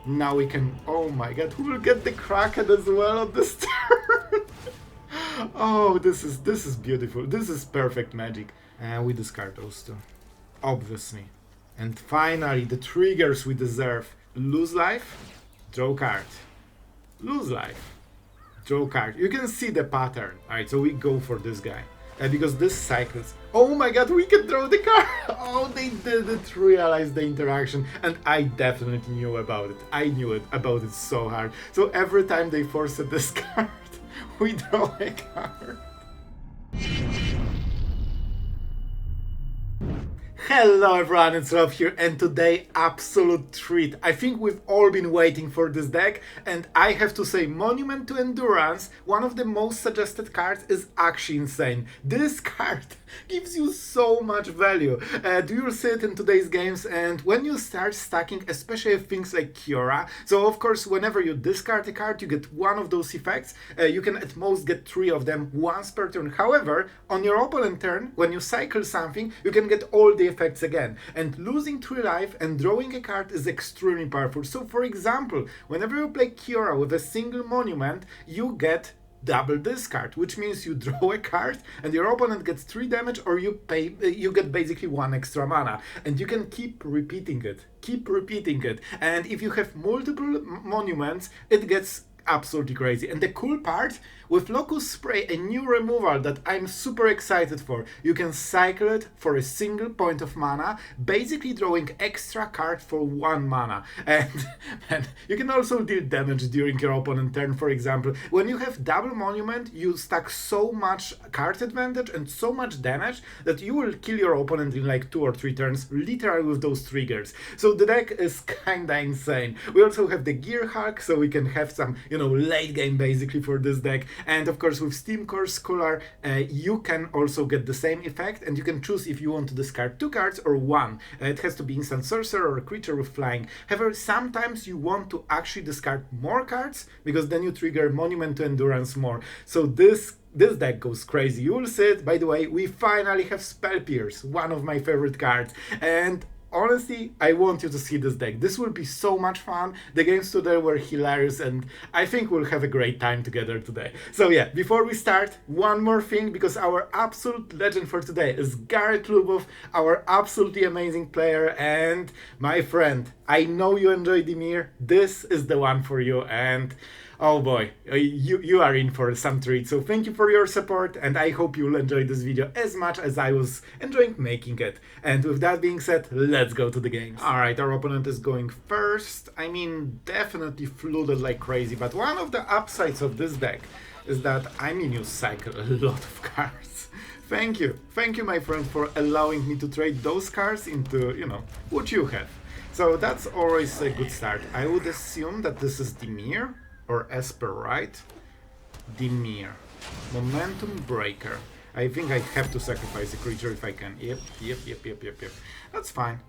Now we can, oh my god, we will get the Kraken as well on this turn. Oh, this is beautiful. This is perfect magic. And we discard those two, obviously. And finally, the triggers we deserve. Lose life, draw card. Lose life, draw card. You can see the pattern. Alright, so we go for this guy. Because this cycles. Oh my god, we can draw the card! Oh, they didn't realize the interaction. And I definitely knew about it. I knew about it so hard. So every time they force this card, we draw a card. Hello everyone, it's Sloth here, and today, absolute treat. I think we've all been waiting for this deck, and I have to say, Monument to Endurance, one of the most suggested cards, is actually insane. This card gives you so much value. You'll see it in today's games, and when you start stacking, especially things like Kiora, so of course, whenever you discard a card, you get one of those effects. You can at most get 3 of them once per turn. However, on your opponent turn, when you cycle something, you can get all the effects again, and losing 3 life and drawing a card is extremely powerful. So for example, whenever you play Kiora with a single monument, you get double discard, which means you draw a card and your opponent gets 3 damage, or you get basically 1 extra mana, and you can keep repeating it. And if you have multiple monuments, it gets absolutely crazy. And the cool part, with Locust Spray, a new removal that I'm super excited for, you can cycle it for a single point of mana, basically drawing extra card for 1 mana. And man, you can also deal damage during your opponent turn. For example, when you have double monument, you stack so much card advantage and so much damage that you will kill your opponent in like 2 or 3 turns, literally with those triggers. So the deck is kinda insane. We also have the Gearhulk, so we can have some, late game basically for this deck. And of course with Steamcore Scholar, you can also get the same effect, and you can choose if you want to discard 2 cards or 1. It has to be instant sorcerer or a creature with flying. However, sometimes you want to actually discard more cards, because then you trigger Monument to Endurance more. So this deck goes crazy. You will see it. By the way, we finally have Spell Pierce, one of my favorite cards. And honestly, I want you to see this deck. This will be so much fun. The games today were hilarious, and I think we'll have a great time together today. So yeah, before we start, one more thing, because our absolute legend for today is Garrett Lubov, our absolutely amazing player and my friend. I know you enjoy Dimir. This is the one for you, and oh boy, you are in for some treat. So thank you for your support, and I hope you'll enjoy this video as much as I was enjoying making it. And with that being said, let's go to the games. Alright, our opponent is going first. I mean, definitely flooded like crazy, but one of the upsides of this deck is that you cycle a lot of cards. Thank you my friend, for allowing me to trade those cards into, what you have. So that's always a good start. I would assume that this is Dimir or Esper, right? Dimir. Momentum Breaker. I think I have to sacrifice a creature if I can. Yep. That's fine.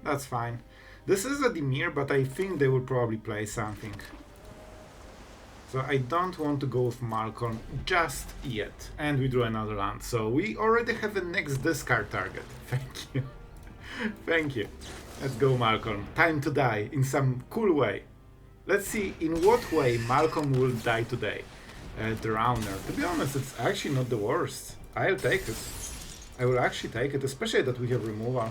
This is a Dimir, but I think they will probably play something. So I don't want to go with Malcolm just yet. And we drew another land, so we already have a next discard target. Thank you. Let's go, Malcolm. Time to die in some cool way. Let's see in what way Malcolm will die today. Drowner. To be honest, it's actually not the worst. I'll take it. I will actually take it, especially that we have removal.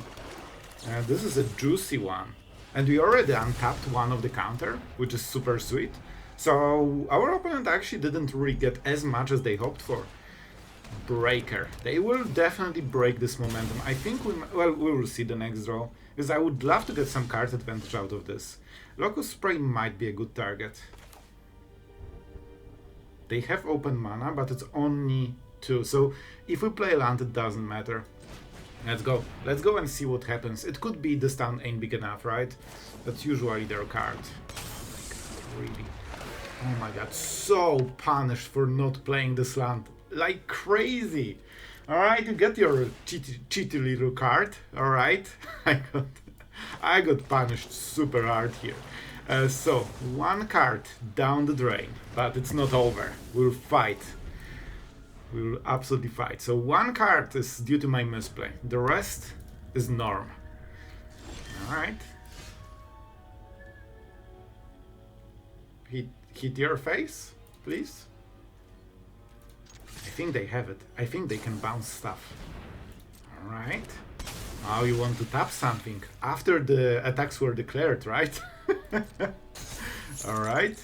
This is a juicy one. And we already untapped one of the counter, which is super sweet. So our opponent actually didn't really get as much as they hoped for. Breaker. They will definitely break this momentum. I think we will see the next draw, because I would love to get some card advantage out of this. Locust Spray might be a good target. They have open mana, but it's only 2, so if we play land, it doesn't matter. Let's go and see what happens. It could be this town ain't big enough, right? That's usually their card. Really? Oh my god, so punished for not playing this land. Like crazy. Alright, you get your cheaty little card. Alright. I got punished super hard here. So, 1 card down the drain. But it's not over. We'll fight. We will absolutely fight. So 1 card is due to my misplay. The rest is norm. Alright. hit your face, please? I think they have it. I think they can bounce stuff. Alright. Now you want to tap something after the attacks were declared, right? Alright.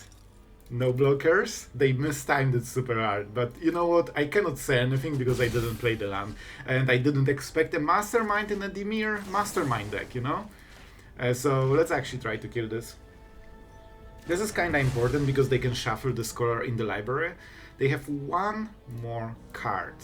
No blockers. They mistimed it super hard. But you know what? I cannot say anything because I didn't play the land. And I didn't expect a Mastermind in a Dimir Mastermind deck, you know? So let's actually try to kill this. This is kinda important because they can shuffle the Scholar in the library. They have one more card.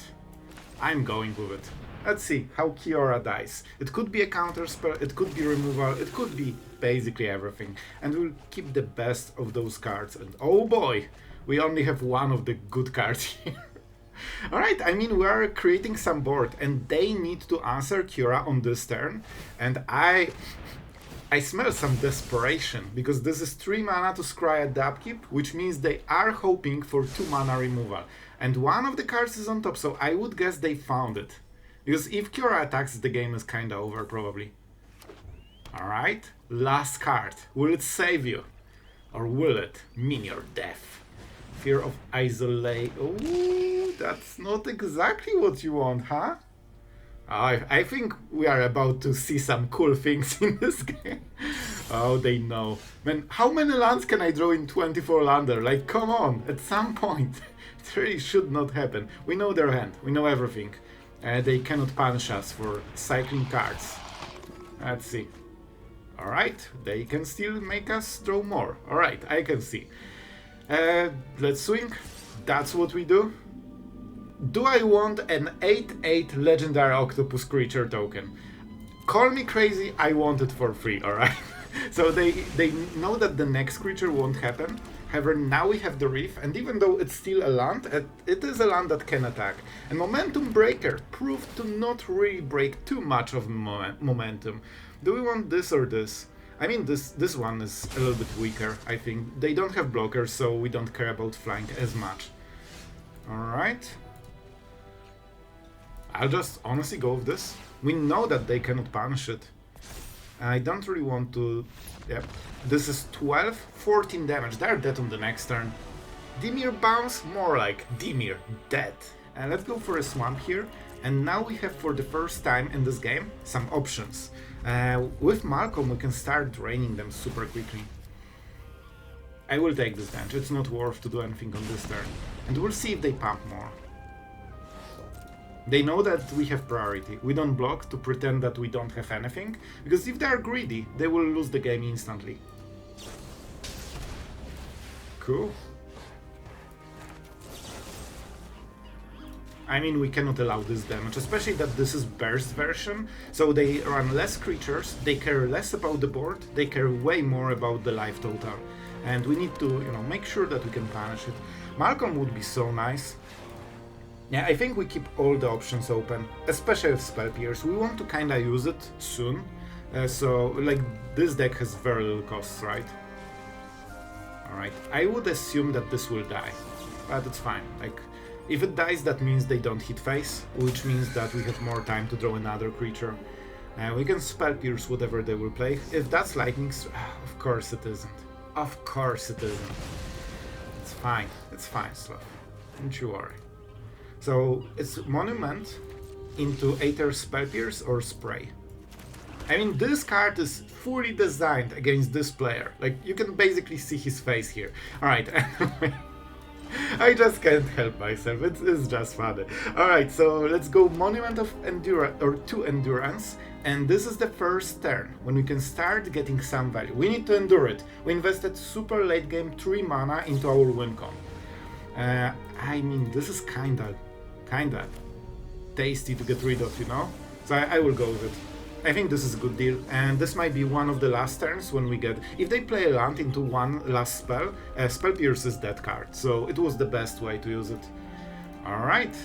I'm going with it. Let's see how Kiora dies. It could be a counter spell, it could be removal, it could be basically everything. And we'll keep the best of those cards. And oh boy, we only have one of the good cards here. Alright, I mean, we are creating some board and they need to answer Kiora on this turn. And I smell some desperation because this is 3 mana to scry at the upkeep, which means they are hoping for 2 mana removal. And one of the cards is on top, so I would guess they found it. Because if Kiora attacks, the game is kinda over, probably. Alright, last card. Will it save you? Or will it mean your death? Fear of isolate. Oh, that's not exactly what you want, huh? I think we are about to see some cool things in this game. Oh, they know. Man, how many lands can I draw in 24 lander? Like, come on, at some point. It really should not happen. We know their hand, we know everything. They cannot punish us for cycling cards. Let's see. Alright, they can still make us draw more. Alright, I can see. Let's swing. That's what we do. Do I want an 8/8 legendary octopus creature token? Call me crazy, I want it for free, alright? So they know that the next creature won't happen. However, now we have the Reef, and even though it's still a land, it is a land that can attack. And Momentum Breaker proved to not really break too much of momentum. Do we want this or this? I mean, this one is a little bit weaker, I think. They don't have blockers, so we don't care about flying as much. Alright. I'll just honestly go with this. We know that they cannot punish it. I don't really want to... Yep. This is 12, 14 damage. They're dead on the next turn. Dimir bounce, more like Dimir dead. And let's go for a swamp here. And now we have, for the first time in this game, some options. With Malcolm, we can start draining them super quickly. I will take this damage. It's not worth to do anything on this turn. And we'll see if they pump more. They know that we have priority. We don't block to pretend that we don't have anything, because if they are greedy, they will lose the game instantly. Cool. I mean, we cannot allow this damage, especially that this is burst version, so they run less creatures, they care less about the board, they care way more about the life total. And we need to, you know, make sure that we can punish it. Malcolm would be so nice. Yeah, I think we keep all the options open, especially with Spell Pierce. We want to kinda use it soon, so like this deck has very little costs, right? Alright, I would assume that this will die, but it's fine. Like, if it dies, that means they don't hit face, which means that we have more time to draw another creature. We can Spell Pierce whatever they will play. If that's Lightning, of course it isn't. Of course it isn't. It's fine, Sloth. Don't you worry. So it's Monument into Aether Spell Pierce or Spray. I mean, this card is fully designed against this player. Like, you can basically see his face here. Alright, anyway. I just can't help myself, it's just funny. Alright, so let's go Monument of Endurance, or to Endurance. And this is the first turn, when we can start getting some value. We need to endure it. We invested super late game 3 mana into our win con. I mean, this is kinda tasty to get rid of, you know? So I will go with it. I think this is a good deal, and this might be one of the last turns when we get... If they play a land into one last spell, Spell Pierce is that card, so it was the best way to use it. Alright.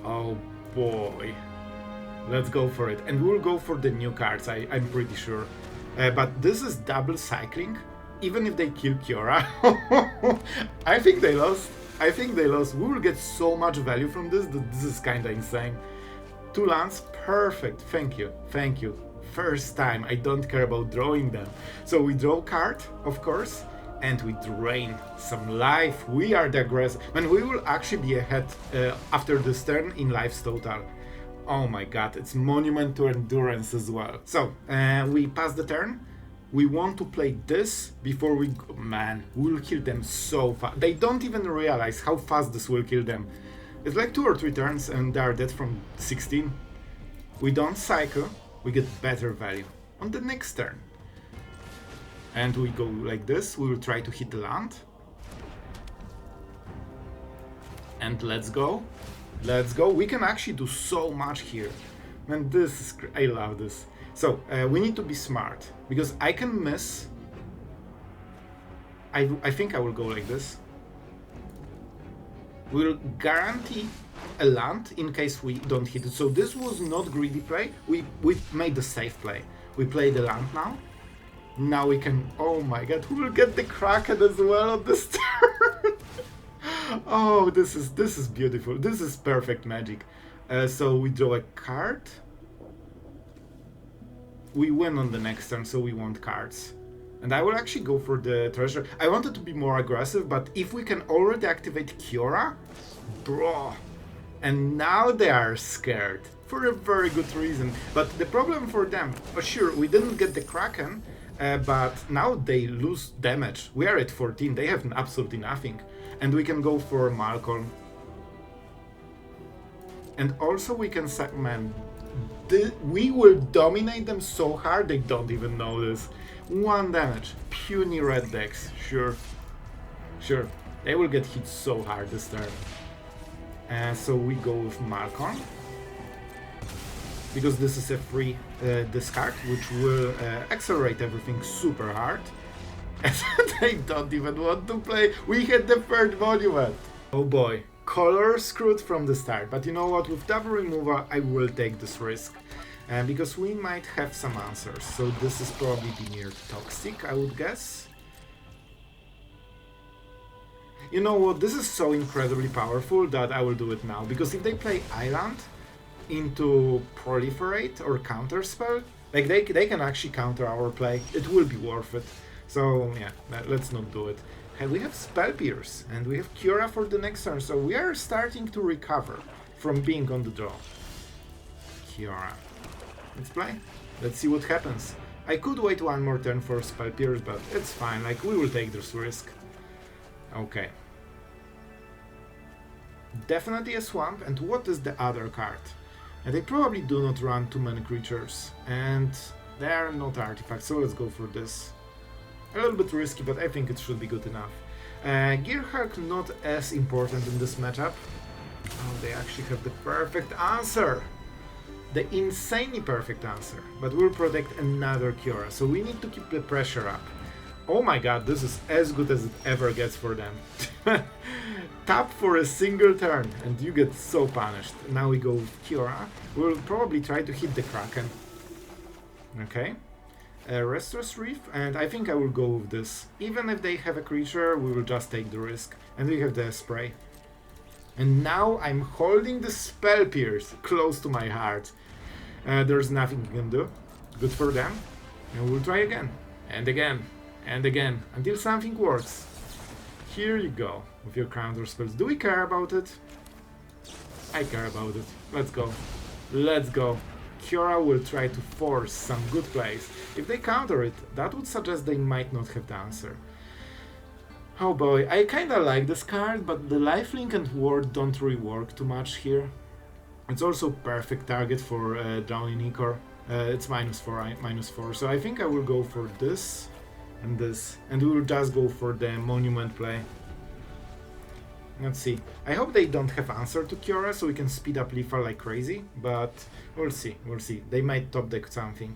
Oh boy. Let's go for it. And we'll go for the new cards, I'm pretty sure. But this is double cycling, even if they kill Kiora. I think they lost. We will get so much value from this that this is kinda insane. 2 lands, perfect, thank you. First time, I don't care about drawing them. So we draw card, of course, And we drain some life. We are the aggressor. And we will actually be ahead after this turn in lives total. Oh my god, it's monument to endurance as well. So, we pass the turn. We want to play this before we go. Man, we'll kill them so fast. They don't even realize how fast this will kill them. It's like 2 or 3 turns and they are dead from 16. We don't cycle, we get better value on the next turn. And we go like this, we will try to hit the land. And let's go. Let's go. We can actually do so much here. Man, this is I love this. So, we need to be smart, because I can miss. I think I will go like this. We'll guarantee a land in case we don't hit it. So this was not greedy play. We made the safe play. We play the land now. Now we can. Oh my god, who will get the Kraken as well on this turn? Oh, this is beautiful. This is perfect magic. So we draw a card. We win on the next turn, so we want cards. And I will actually go for the treasure. I wanted to be more aggressive, but if we can already activate Kiora, bro. And now they are scared for a very good reason. But the problem for them, sure, we didn't get the Kraken, but now they lose damage. We are at 14, they have absolutely nothing. And we can go for Malcolm. And also we can say, man, we will dominate them so hard they don't even know this. 1 damage, puny red decks, sure. Sure, they will get hit so hard this turn. So we go with Malcolm. Because this is a free discard, which will accelerate everything super hard. And they don't even want to play. We had the 3rd monument. Oh boy, color screwed from the start. But you know what, with double removal I will take this risk. Because we might have some answers. So this is probably the near toxic, I would guess. You know what, this is so incredibly powerful that I will do it now. Because if they play Island into Proliferate or Counterspell, like they can actually counter our play. It will be worth it. So yeah, let's not do it. And we have Spell Pierce and we have Kiora for the next turn. So we are starting to recover from being on the draw. Kiora. Let's play. Let's see what happens. I could wait 1 more turn for Spell Pierce, but it's fine. Like, we will take this risk. Okay. Definitely a swamp. And what is the other card? And they probably do not run too many creatures. And they are not artifacts, so let's go for this. A little bit risky, but I think it should be good enough. Gearhulk not as important in this matchup. Oh, they actually have the perfect answer. The insanely perfect answer. But we'll protect another Kiora, so we need to keep the pressure up. Oh my god, this is as good as it ever gets for them. Tap for a single turn, and you get so punished. Now we go with Kiora. We'll probably try to hit the Kraken. Okay. Restless Reef, and I think I will go with this. Even if they have a creature, we will just take the risk. And we have the spray. And now I'm holding the Spell Pierce close to my heart. There's nothing you can do. Good for them. And we'll try again. And again. And again. Until something works. Here you go. With your counter spells. Do we care about it? I care about it. Let's go. Let's go. Kiora will try to force some good plays. If they counter it, that would suggest they might not have the answer. Oh boy, I kinda like this card, but the lifelink and ward don't really work too much here. It's also perfect target for Drowning Ichor. It's -4, so I think I will go for this and this, and we will just go for the monument play. Let's see. I hope they don't have answer to Kiora, so we can speed up lethal like crazy, but we'll see, we'll see. They might top deck something.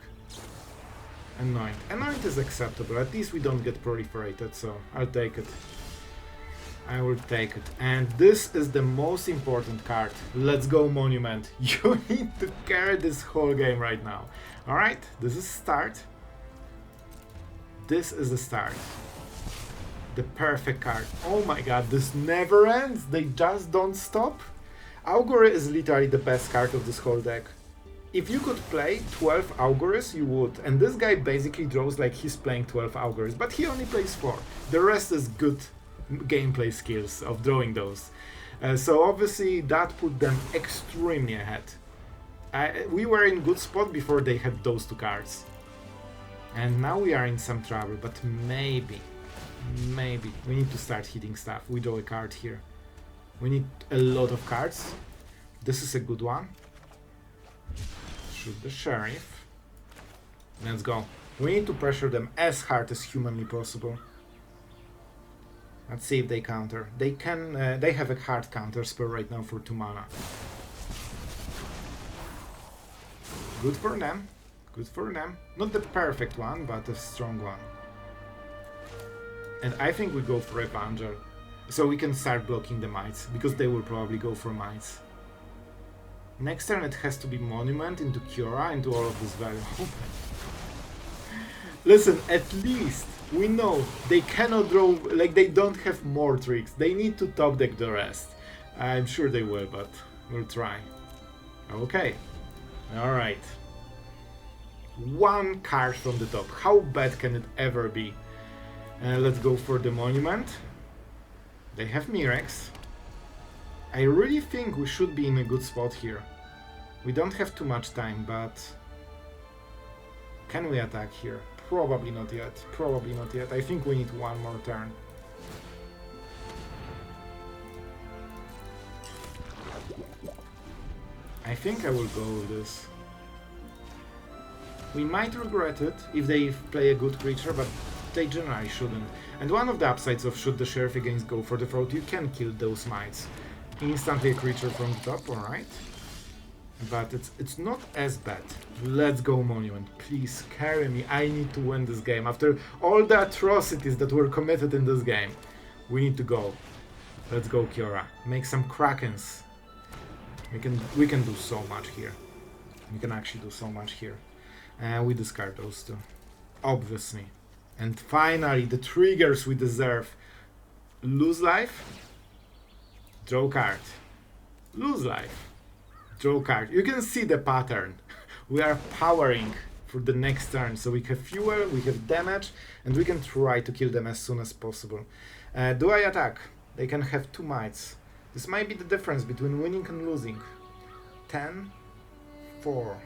Anoint. Anoint is acceptable, at least we don't get proliferated, so I'll take it. I will take it. And this is the most important card. Let's go, Monument. You need to carry this whole game right now. Alright, this is start. This is the start. The perfect card. Oh my god, this never ends. They just don't stop. Augury is literally the best card of this whole deck. If you could play 12 Auguries, you would. And this guy basically draws like he's playing 12 Auguries, but he only plays 4. The rest is good gameplay skills of drawing those. So obviously that put them extremely ahead. We were in good spot before they had those 2 cards. And now we are in some trouble, but maybe we need to start hitting stuff. We draw a card here. We need a lot of cards. This is a good one. Shoot the sheriff. Let's go. We need to pressure them as hard as humanly possible. Let's see if they counter. They can. They have a hard counter spell right now for 2 mana. Good for them. Good for them. Not the perfect one, but a strong one. And I think we go for Evangel. So we can start blocking the mites, because they will probably go for mites. Next turn it has to be Monument into Kiora, into all of this value. Listen, at least we know they cannot draw, like they don't have more tricks. They need to top deck the rest. I'm sure they will, but we'll try. Okay. Alright. 1 card from the top. How bad can it ever be? Let's go for the Monument. They have Mirex. I really think we should be in a good spot here. We don't have too much time, but... Can we attack here? Probably not yet. Probably not yet. I think we need 1 more turn. I think I will go with this. We might regret it if they play a good creature, but they generally shouldn't. And one of the upsides of shoot the sheriff against go for the throat, you can kill those mites. Instantly a creature from the top, alright. But it's not as bad. Let's go Monument. Please carry me. I need to win this game. After all the atrocities that were committed in this game, we need to go. Let's go Kiora. Make some Krakens. We can do so much here. We can actually do so much here. And we discard those 2. Obviously. And finally, the triggers we deserve. Lose life. Draw card. Lose life. Draw card. You can see the pattern. We are powering for the next turn. So we have fuel, we have damage, and we can try to kill them as soon as possible. Do I attack? They can have 2 mites. This might be the difference between winning and losing. 10, 4.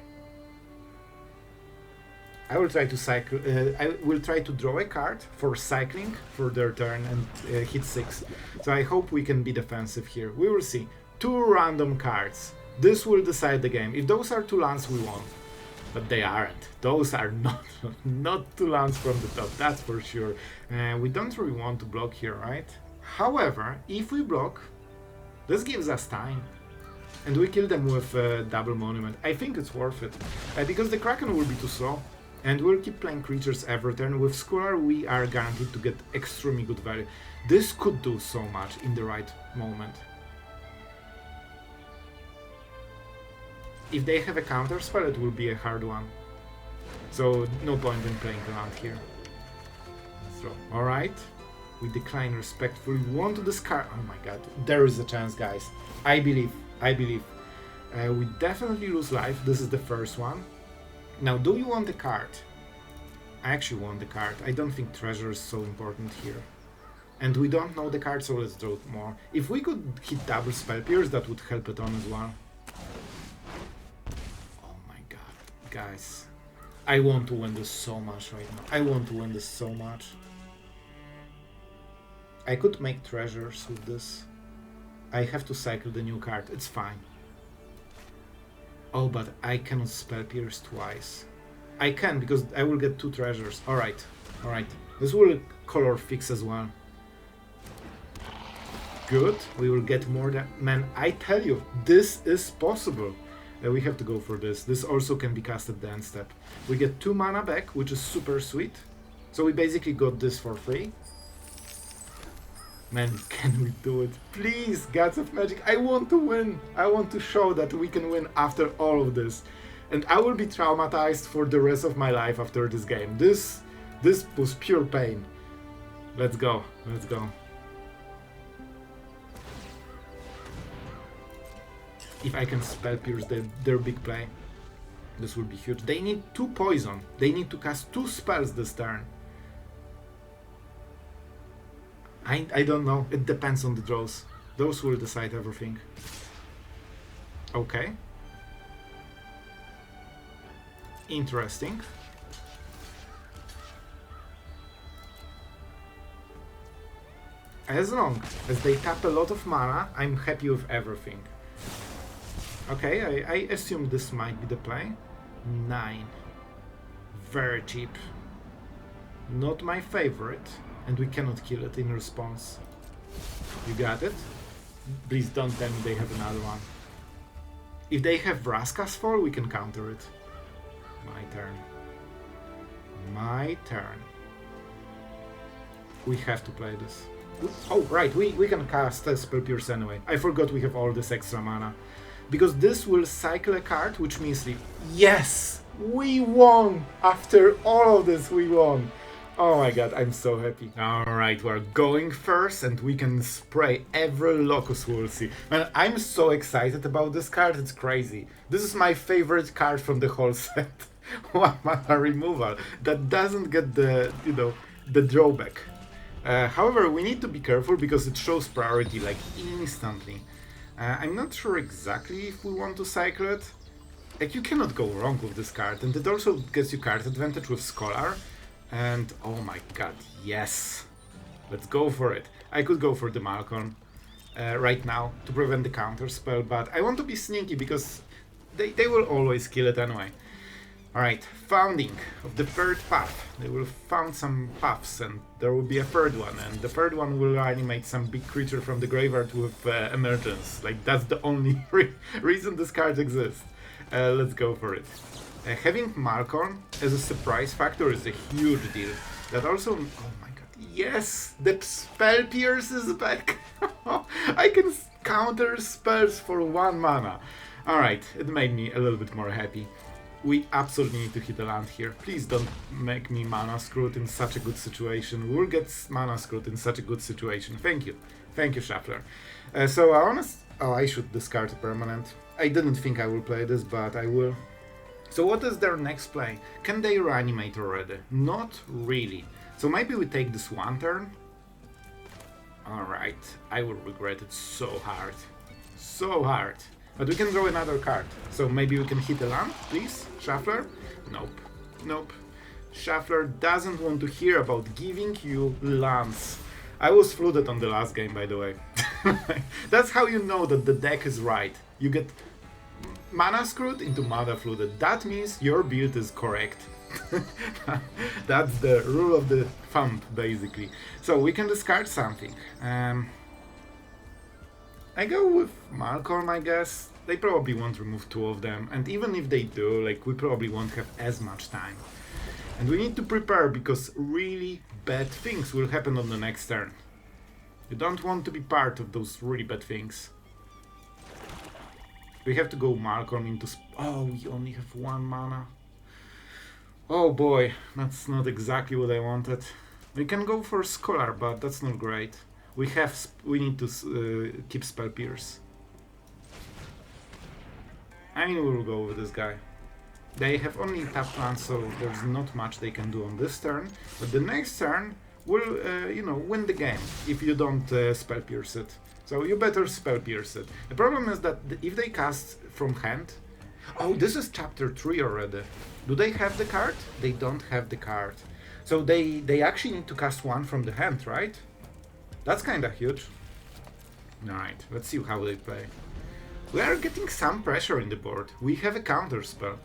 I will try to cycle. I will try to draw a card for cycling for their turn and hit 6. So I hope we can be defensive here. We will see. 2 random cards. This will decide the game. If those are 2 lands, we won. But they aren't. Those are not 2 lands from the top. That's for sure. We don't really want to block here, right? However, if we block, this gives us time. And we kill them with double Monument. I think it's worth it. Because the Kraken will be too slow. And we'll keep playing creatures every turn. With Scholar, we are guaranteed to get extremely good value. This could do so much in the right moment. If they have a counter spell, it will be a hard one. So, no point in playing around here. So, alright. We decline respectfully. We want to discard. Oh my god. There is a chance, guys. I believe. We definitely lose life. This is the first one. Now, do you want the card? I actually want the card. I don't think treasure is so important here. And we don't know the card, so let's draw more. If we could hit double Spell Pierce, that would help it on as well. Oh my god. Guys. I want to win this so much right now. I want to win this so much. I could make treasures with this. I have to cycle the new card. It's fine. Oh, but I cannot Spell Pierce twice. I can, because I will get 2 treasures. Alright, alright. This will color fix as well. Good, we will get more than... Man, I tell you, this is possible. We have to go for this. This also can be cast at the end step. We get 2 mana back, which is super sweet. So we basically got this for free. Man, can we do it? Please, Gods of Magic, I want to win! I want to show that we can win after all of this. And I will be traumatized for the rest of my life after this game. This was pure pain. Let's go, let's go. If I can Spell Pierce their big play. This will be huge. They need 2 poison. They need to cast 2 spells this turn. I don't know. It depends on the draws. Those will decide everything. Okay. Interesting. As long as they tap a lot of mana, I'm happy with everything. Okay, I assume this might be the play. 9. Very cheap. Not my favorite. And we cannot kill it in response. You got it? Please don't tell me they have another one. If they have Vraska's Fall, we can counter it. My turn. My turn. We have to play this. Oh, right, we can cast Spell Pierce anyway. I forgot we have all this extra mana. Because this will cycle a card, which means... Yes! We won! After all of this, we won! Oh my god, I'm so happy. Alright, we're going first and we can spray every Locust we'll see. Man, I'm so excited about this card, it's crazy. This is my favorite card from the whole set. 1 mana removal. That doesn't get the, you know, the drawback. However, we need to be careful because it shows priority like instantly. I'm not sure exactly if we want to cycle it. Like, you cannot go wrong with this card, and it also gets you card advantage with Scholar. And oh my god, yes! Let's go for it. I could go for the Malcolm right now to prevent the counter spell, but I want to be sneaky because they will always kill it anyway. Alright, founding of the 3rd path. They will found some paths and there will be a 3rd one, and the 3rd one will animate some big creature from the graveyard with emergence. Like, that's the only reason this card exists. Let's go for it. Having Malcolm as a surprise factor is a huge deal. That also... Oh my god. Yes! The Spell Pierce is back! I can counter spells for 1 mana. Alright, it made me a little bit more happy. We absolutely need to hit a land here. Please don't make me mana screwed in such a good situation. We'll get mana screwed in such a good situation. Thank you. Thank you, Shuffler. I should discard a permanent. I didn't think I will play this, but I will. So what is their next play? Can they reanimate already? Not really. So maybe we take this 1 turn. Alright, I will regret it so hard. So hard. But we can draw another card. So maybe we can hit a land, please? Shuffler? Nope. Nope. Shuffler doesn't want to hear about giving you lands. I was flooded on the last game, by the way. That's how you know that the deck is right. You get mana screwed into mana flooded. That means your build is correct. That's the rule of the thumb, basically. So we can discard something. I go with Malcolm, I guess. They probably won't remove 2 of them, and even if they do, like, we probably won't have as much time. And we need to prepare because really bad things will happen on the next turn. You don't want to be part of those really bad things. We have to go Malcolm into... Oh, we only have 1 mana. Oh boy, that's not exactly what I wanted. We can go for Scholar, but that's not great. We need to keep Spell Pierce. I mean, we'll go with this guy. They have only tapped land, so there's not much they can do on this turn. But the next turn will, win the game if you don't Spell Pierce it. So you better Spell Pierce it. The problem is that if they cast from hand... Oh, this is chapter 3 already. Do they have the card? They don't have the card. So they actually need to cast 1 from the hand, right? That's kinda huge. Alright, let's see how they play. We are getting some pressure in the board. We have a counter spell.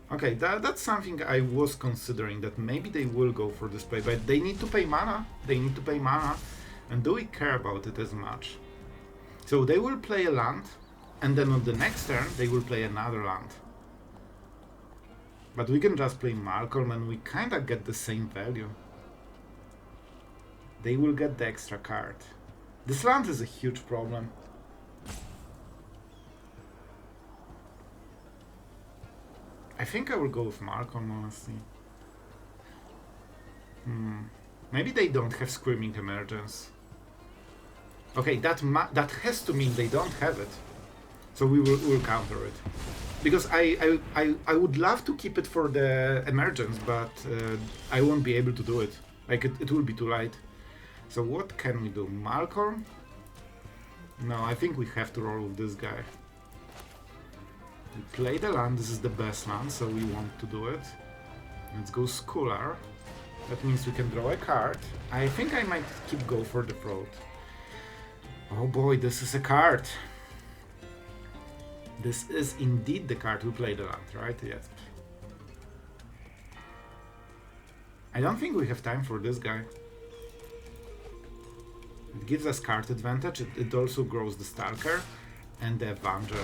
Okay, that's something I was considering, that maybe they will go for this play, but they need to pay mana. They need to pay mana. And do we care about it as much? So they will play a land, and then on the next turn they will play another land. But we can just play Malcolm and we kinda get the same value. They will get the extra card. This land is a huge problem. I think I will go with Malcolm, honestly. Maybe they don't have Screaming Emergence. Okay, that has to mean they don't have it. So we'll counter it. Because I would love to keep it for the emergence, but I won't be able to do it. Like, it will be too late. So what can we do? Malcolm? No, I think we have to roll with this guy. We play the land, this is the best land, so we want to do it. Let's go Scholar. That means we can draw a card. I think I might go for the fraud. Oh boy, this is a card. This is indeed the card we play the land, right? Yes. I don't think we have time for this guy. It gives us card advantage, it also grows the Stalker and the Evangel.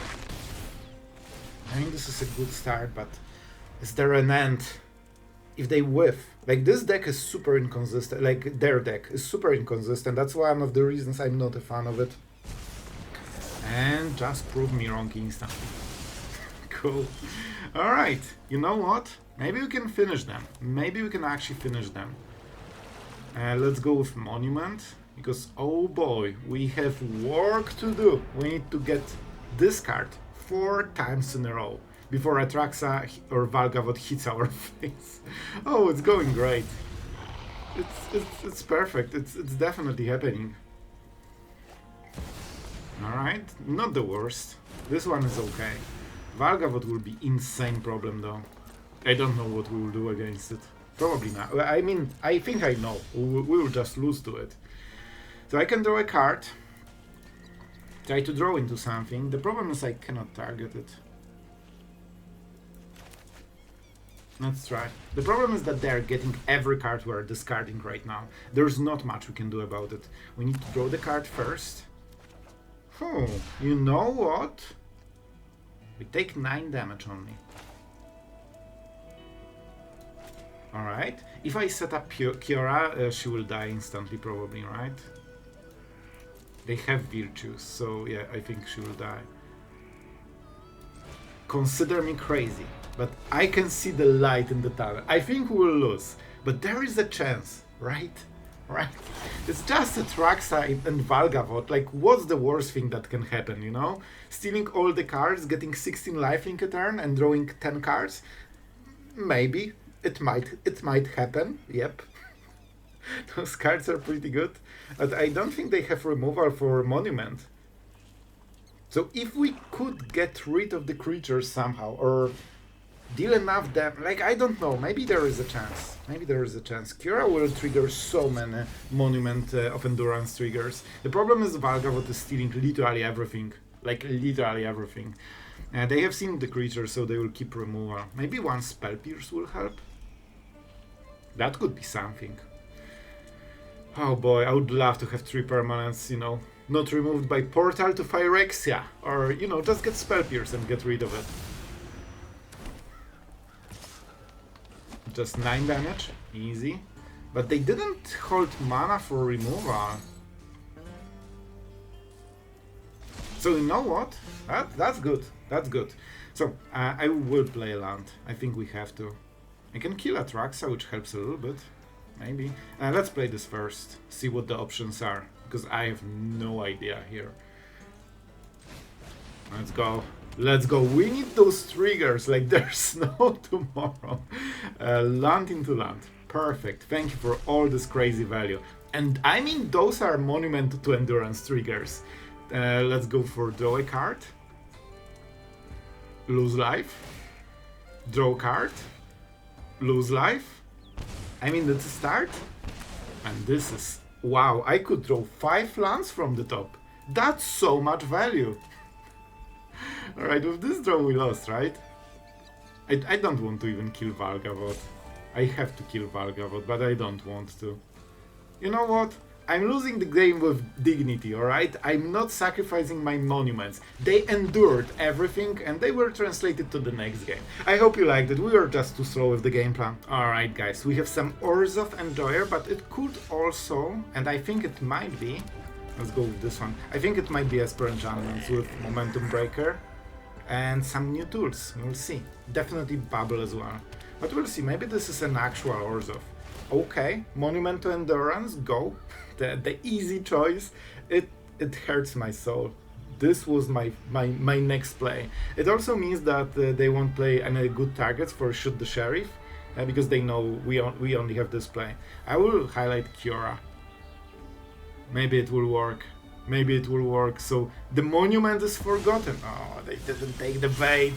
I mean, this is a good start, but is there an end? If they whiff, like this deck is super inconsistent, like their deck is super inconsistent, that's one of the reasons I'm not a fan of it. And just prove me wrong instantly. Cool. Alright, you know what? Maybe we can finish them. Maybe we can actually finish them. Let's go with Monument, because oh boy, we have work to do. We need to get this card 4 times in a row before Atraxa or Valgavot hits our face. Oh, it's going great. It's perfect. It's definitely happening. Alright, not the worst. This one is okay. Valgavot will be insane problem though. I don't know what we will do against it. Probably not. I mean, I think I know. We will just lose to it. So I can draw a card. Try to draw into something. The problem is I cannot target it. Let's try. The problem is that they're getting every card we're discarding right now. There's not much we can do about it. We need to draw the card first. Oh, you know what? We take 9 damage only. Alright. If I set up Kiora, she will die instantly probably, right? They have virtues, so yeah, I think she will die. Consider me crazy, but I can see the light in the tunnel. I think we will lose, but there is a chance, right? Right? It's just a Trackside and Valgavot. Like, what's the worst thing that can happen, you know? Stealing all the cards, getting 16 lifelink a turn and drawing 10 cards? Maybe. It might happen, yep. Those cards are pretty good. But I don't think they have removal for Monument. So if we could get rid of the creatures somehow, or deal enough damage, like, I don't know, maybe there is a chance. Maybe there is a chance. Kiora will trigger so many Monument of Endurance triggers. The problem is Valgavot is stealing literally everything. Like, literally everything. They have seen the creatures, so they will keep removal. Maybe one Spell Pierce will help? That could be something. Oh boy, I would love to have 3 permanents, you know, not removed by Portal to Phyrexia, or, you know, just get Spell Pierce and get rid of it. Just 9 damage, easy. But they didn't hold mana for removal. So you know what? That's good, that's good. So, I will play a land. I think we have to. I can kill Atraxa, which helps a little bit. Maybe. Let's play this first, see what the options are, because I have no idea here. Let's go. Let's go. We need those triggers like there's no tomorrow. Land into land. Perfect. Thank you for all this crazy value. And I mean, those are Monument to Endurance triggers. Let's go for draw a card. Lose life. Draw card. Lose life. I mean, that's a start. And this is... Wow, I could draw 5 lands from the top. That's so much value. Alright, with this draw we lost, right? I don't want to even kill Valgavot. I have to kill Valgavot, but I don't want to. You know what? I'm losing the game with dignity, alright? I'm not sacrificing my monuments. They endured everything and they were translated to the next game. I hope you liked it. We were just too slow with the game plan. Alright guys, we have some Orzhov Enjoyer, but it could also, and I think it might be, let's go with this one. I think it might be Esper Enchantments with Momentum Breaker and some new tools. We'll see. Definitely Bubble as well. But we'll see. Maybe this is an actual Orzhov. Okay, Monument to Endurance, go. The easy choice. It hurts my soul. this was my next play. It also means that they won't play any good targets for Shoot the Sheriff, because they know we only have this play. I will highlight Kiora. Maybe it will work. Maybe it will work. So the monument is forgotten. Oh, they didn't take the bait.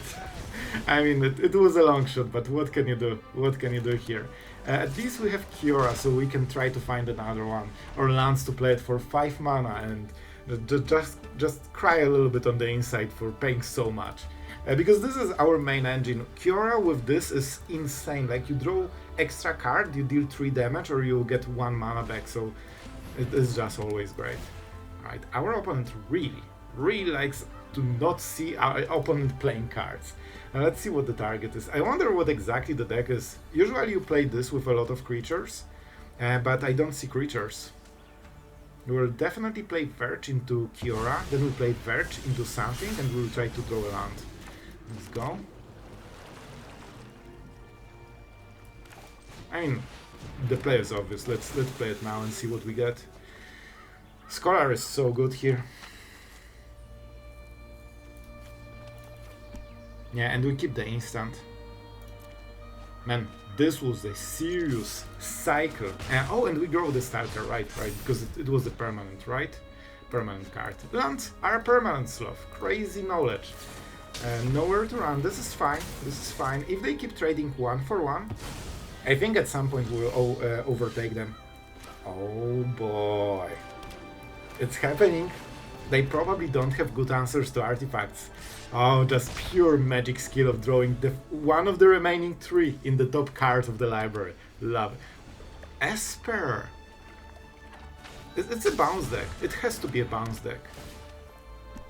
I mean, it was a long shot, but what can you do? What can you do here? At least we have Kiora, so we can try to find another one. Or Lance to play it for 5 mana and just cry a little bit on the inside for paying so much. Because this is our main engine. Kiora with this is insane. Like, you draw extra card, you deal 3 damage, or you get 1 mana back, so it is just always great. Right, our opponent really likes to not see our opponent playing cards. Now let's see what the target is. I wonder what exactly the deck is. Usually you play this with a lot of creatures, but I don't see creatures. We will definitely play Verge into Kiora, then we'll play Verge into something, and we'll try to draw a land. Let's go. I mean, the play is obvious. Let's play it now and see what we get. Scholar is so good here. Yeah, and we keep the instant. Man, this was a serious cycle. Oh, and we grow the starter, right, because it was a permanent, right? Permanent card. Lands are permanent, Sloth. Crazy knowledge. Nowhere to run. This is fine. This is fine. If they keep trading 1 for 1, I think at some point we'll overtake them. Oh boy. It's happening. They probably don't have good answers to artifacts. Oh, just pure magic skill of drawing one of the remaining 3 in the top card of the library. Love it. Esper. It's a bounce deck. It has to be a bounce deck.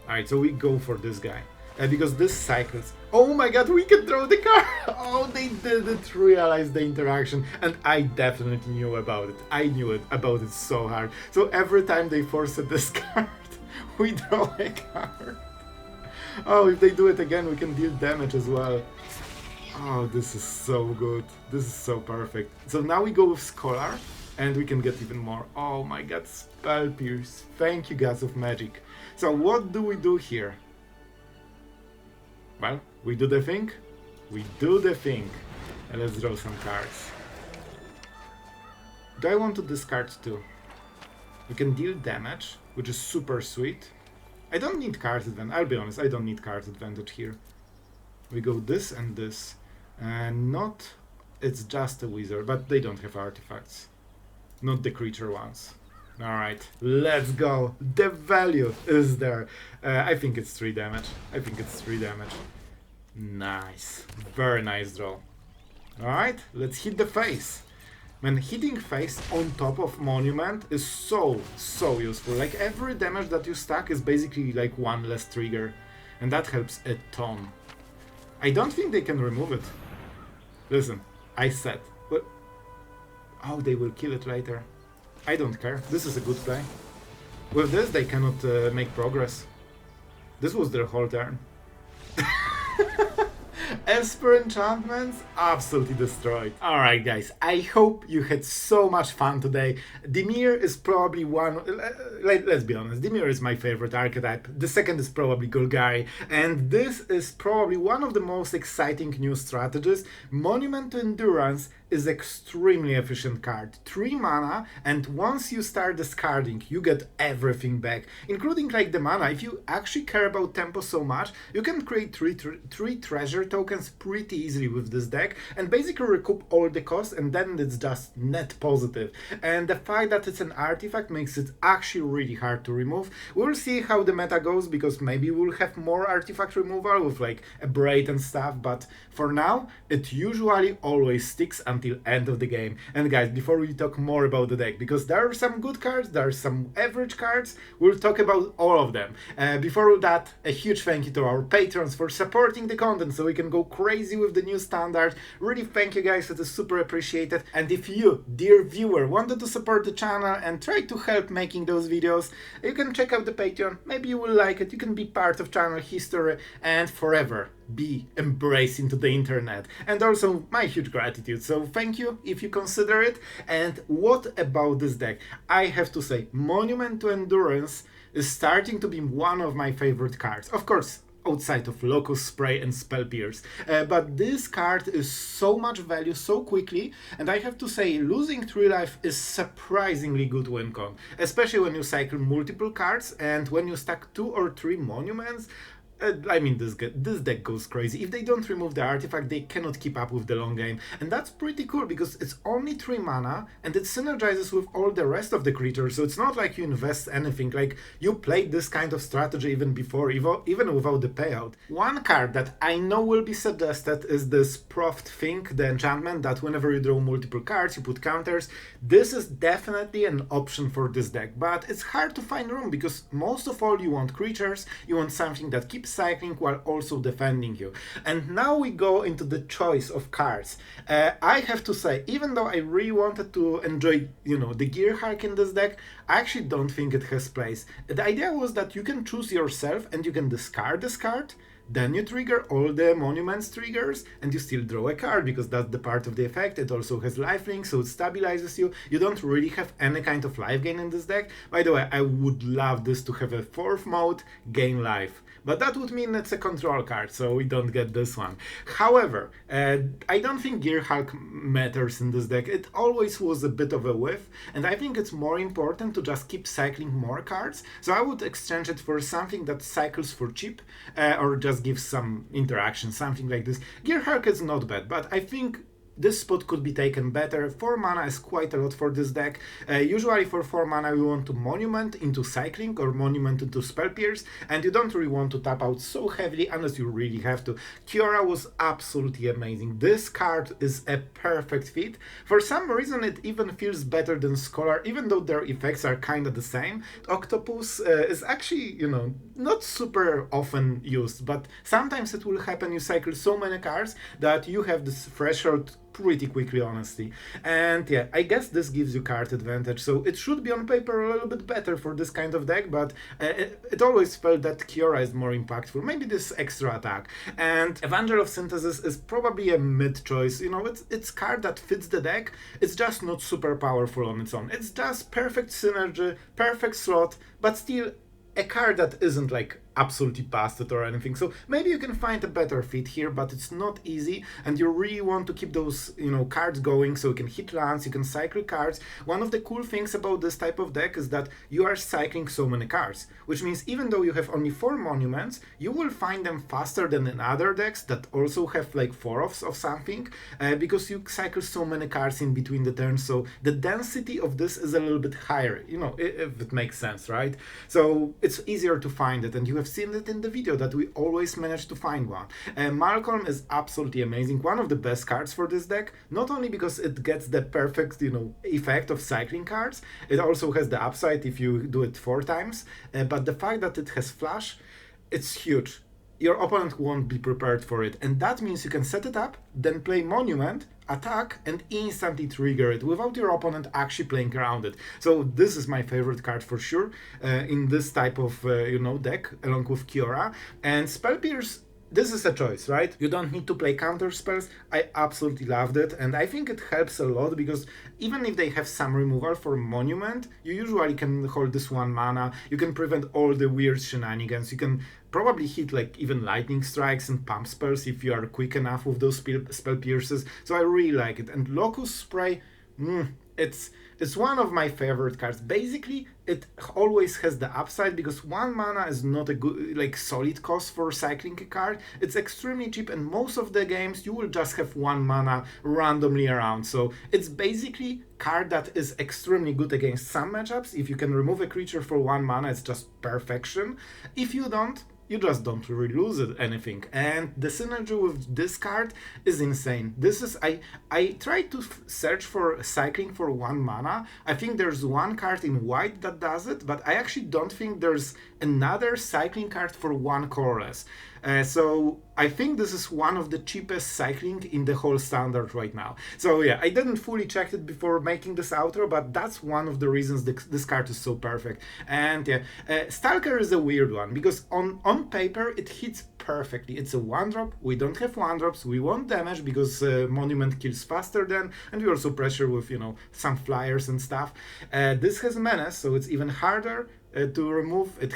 Alright, so we go for this guy. Because this cycles. Oh my god, we can draw the card! Oh, they didn't realize the interaction. And I definitely knew about it. I knew about it so hard. So every time they force a discard, we draw a card. Oh, if they do it again, we can deal damage as well. Oh, this is so good. This is so perfect. So now we go with Scholar, and we can get even more. Oh my god, Spell Pierce. Thank you, gods of magic. So what do we do here? Well, we do the thing. We do the thing. And let's draw some cards. Do I want to discard 2? We can deal damage, which is super sweet. I don't need card advantage. I'll be honest, I don't need card advantage here. We go this and this. And not... It's just a wizard, but they don't have artifacts. Not the creature ones. Alright, let's go. The value is there. I think it's 3 damage. I think it's 3 damage. Nice. Very nice draw. Alright, let's hit the face. Man, hitting face on top of monument is so useful. Like, every damage that you stack is basically like 1 less trigger. And that helps a ton. I don't think they can remove it. Listen, I said. But... Oh, they will kill it later. I don't care. This is a good play. With this, they cannot make progress. This was their whole turn. Esper enchantments absolutely destroyed. Alright guys, I hope you had so much fun today. Dimir is probably one... let's be honest, Dimir is my favorite archetype. The second is probably Golgari. And this is probably one of the most exciting new strategies. Monument to Endurance is extremely efficient card. 3 mana, and once you start discarding, you get everything back, including like the mana. If you actually care about tempo so much, you can create 3 treasure tokens pretty easily with this deck, and basically recoup all the costs, and then it's just net positive. And the fact that it's an artifact makes it actually really hard to remove. We'll see how the meta goes, because maybe we'll have more artifact removal with like a braid and stuff, but for now, it usually always sticks until end of the game. And guys, before we talk more about the deck, because there are some good cards, there are some average cards, we'll talk about all of them. Before that, a huge thank you to our patrons for supporting the content so we can go crazy with the new standard. Really thank you guys, it is super appreciated. And if you, dear viewer, wanted to support the channel and try to help making those videos, you can check out the Patreon. Maybe you will like it, you can be part of channel history and forever be embraced into the internet. And also my huge gratitude. So thank you if you consider it. And what about this deck? I have to say, Monument to Endurance is starting to be one of my favorite cards. Of course, outside of Locust Spray and Spell Pierce. But this card is so much value so quickly, and I have to say, losing 3 life is surprisingly good win con, especially when you cycle multiple cards and when you stack 2 or 3 monuments. I mean, this deck goes crazy. If they don't remove the artifact, they cannot keep up with the long game. And that's pretty cool, because it's only 3 mana, and it synergizes with all the rest of the creatures, so it's not like you invest anything, like you played this kind of strategy even before, even without the payout. One card that I know will be suggested is this Proft Think, the enchantment that whenever you draw multiple cards, you put counters. This is definitely an option for this deck, but it's hard to find room, because most of all you want creatures, you want something that keeps cycling while also defending you. And now we go into the choice of cards. I have to say, even though I really wanted to enjoy, the Gearhulk in this deck, I actually don't think it has place. The idea was that you can choose yourself and you can discard this card, then you trigger all the monuments triggers, and you still draw a card, because that's the part of the effect. It also has lifelink, so it stabilizes you. You don't really have any kind of life gain in this deck. By the way, I would love this to have a 4th mode, gain life. But that would mean it's a control card, so we don't get this one. However, I don't think Gearhulk matters in this deck. It always was a bit of a whiff, and I think it's more important to just keep cycling more cards. So I would exchange it for something that cycles for cheap, or just gives some interaction, something like this. Gearhulk is not bad, but I think this spot could be taken better. 4 mana is quite a lot for this deck. Usually for 4 mana we want to Monument into Cycling or Monument into Spell Pierce, and you don't really want to tap out so heavily unless you really have to. Kiora was absolutely amazing. This card is a perfect fit. For some reason it even feels better than Scholar, even though their effects are kinda the same. Octopus is actually, not super often used, but sometimes it will happen. You cycle so many cards that you have this threshold pretty quickly, honestly. And yeah, I guess this gives you card advantage, so it should be on paper a little bit better for this kind of deck, but it always felt that Kiora is more impactful, maybe this extra attack. And Evangel of Synthesis is probably a mid choice. It's card that fits the deck, it's just not super powerful on its own. It's just perfect synergy, perfect slot, but still a card that isn't like absolutely busted or anything. So maybe you can find a better fit here, but it's not easy, and you really want to keep those cards going so you can hit lands, you can cycle cards. One of the cool things about this type of deck is that you are cycling so many cards, which means even though you have only 4 monuments, you will find them faster than in other decks that also have like 4-offs of something, because you cycle so many cards in between the turns, so the density of this is a little bit higher, if it makes sense, right? So it's easier to find it, and you have seen it in the video that we always manage to find one. Malcolm is absolutely amazing, one of the best cards for this deck, not only because it gets the perfect effect of cycling cards, it also has the upside if you do it 4 times, but the fact that it has flash, it's huge. Your opponent won't be prepared for it, and that means you can set it up, then play Monument, attack, and instantly trigger it without your opponent actually playing around it. So this is my favorite card for sure in this type of deck, along with Kiora. And Spell Pierce, this is a choice, right? You don't need to play counter spells. I absolutely loved it, and I think it helps a lot, because even if they have some removal for Monument, you usually can hold this 1 mana, you can prevent all the weird shenanigans, you can probably hit like even lightning strikes and pump spells if you are quick enough with those spell pierces, so I really like it. And Locust Spray, it's one of my favorite cards. Basically, it always has the upside, because 1 mana is not a good, solid cost for cycling a card. It's extremely cheap, and most of the games you will just have 1 mana randomly around. So it's basically card that is extremely good against some matchups. If you can remove a creature for 1 mana, it's just perfection. If you don't, you just don't really lose anything. And the synergy with this card is insane. I tried to search for cycling for 1 mana. I think there's 1 card in white that does it, but I actually don't think there's another cycling card for 1 colorless. So I think this is one of the cheapest cycling in the whole standard right now. So yeah, I didn't fully check it before making this outro, but that's one of the reasons this card is so perfect. And yeah, Stalker is a weird one, because on paper it hits perfectly. It's a 1-drop, we don't have 1-drops, we won't damage because Monument kills faster than, and we also pressure with, you know, some flyers and stuff. This has Menace, so it's even harder to remove. It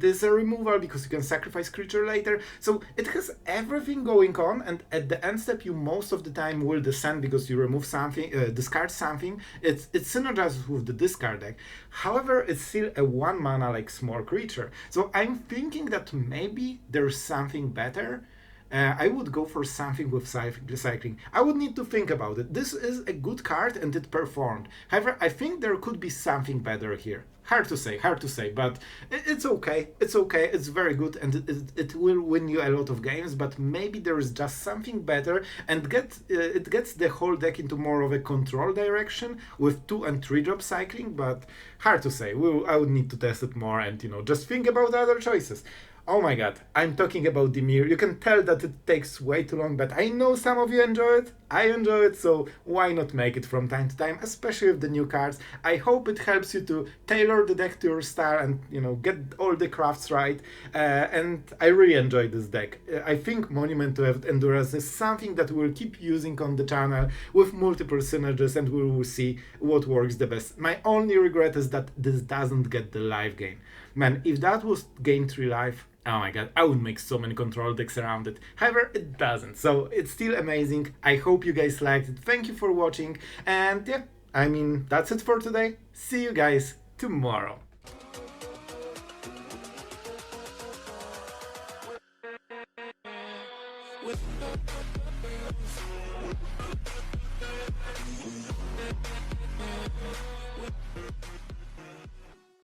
is a removal because you can sacrifice creature later, so it has everything going on, and at the end step you most of the time will descend because you remove something, discard something. It synergizes with the discard deck. However, it's still a 1 mana like small creature, so I'm thinking that maybe there's something better. I would go for something with recycling. I would need to think about it. This is a good card and it performed. However, I think there could be something better here. Hard to say, but it's okay. It's okay. It's very good, and it will win you a lot of games. But maybe there is just something better, and it gets the whole deck into more of a control direction with 2 and 3 drop cycling. But hard to say. I would need to test it more, and you know, just think about the other choices. Oh my god, I'm talking about Dimir. You can tell that it takes way too long, but I know some of you enjoy it. I enjoy it, so why not make it from time to time, especially with the new cards. I hope it helps you to tailor the deck to your style and, you know, get all the crafts right. And I really enjoy this deck. I think Monument to Endurance is something that we'll keep using on the channel with multiple synergies, and we will see what works the best. My only regret is that this doesn't get the live gain. Man, if that was game 3 live, oh my god, I would make so many control decks around it. However, it doesn't, so it's still amazing. I hope you guys liked it. Thank you for watching, and yeah, I mean, that's it for today. See you guys tomorrow.